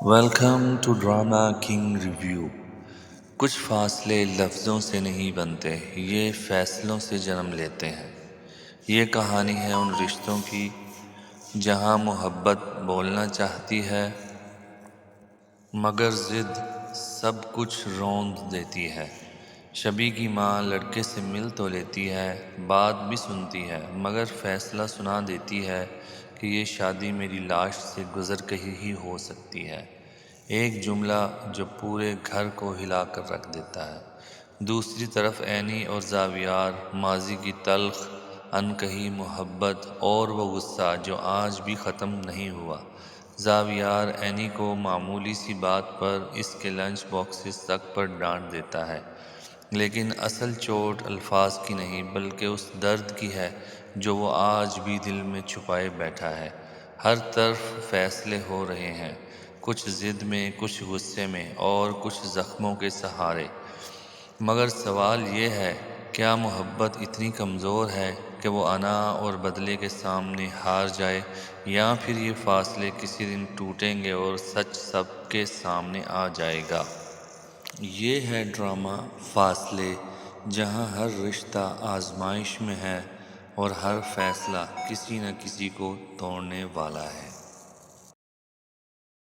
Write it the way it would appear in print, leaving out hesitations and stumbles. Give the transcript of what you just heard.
Welcome to drama king review. کچھ فاصلے لفظوں سے نہیں بنتے، یہ فیصلوں سے جنم لیتے ہیں۔ یہ کہانی ہے ان رشتوں کی جہاں محبت بولنا چاہتی ہے مگر ضد سب کچھ روند دیتی ہے۔ شبی کی ماں لڑکے سے مل تو لیتی ہے، بات بھی سنتی ہے، مگر فیصلہ سنا دیتی ہے کہ یہ شادی میری لاش سے گزر کے ہی ہو سکتی ہے۔ ایک جملہ جو پورے گھر کو ہلا کر رکھ دیتا ہے۔ دوسری طرف عینی اور زاویار، ماضی کی تلخ انکہی محبت اور وہ غصہ جو آج بھی ختم نہیں ہوا۔ زاویار عینی کو معمولی سی بات پر اس کے لنچ باکسز تک پر ڈانٹ دیتا ہے، لیکن اصل چوٹ الفاظ کی نہیں بلکہ اس درد کی ہے جو وہ آج بھی دل میں چھپائے بیٹھا ہے۔ ہر طرف فیصلے ہو رہے ہیں، کچھ ضد میں، کچھ غصے میں اور کچھ زخموں کے سہارے، مگر سوال یہ ہے، کیا محبت اتنی کمزور ہے کہ وہ انا اور بدلے کے سامنے ہار جائے، یا پھر یہ فاصلے کسی دن ٹوٹیں گے اور سچ سب کے سامنے آ جائے گا؟ یہ ہے ڈرامہ فاصلے، جہاں ہر رشتہ آزمائش میں ہے اور ہر فیصلہ کسی نہ کسی کو توڑنے والا ہے۔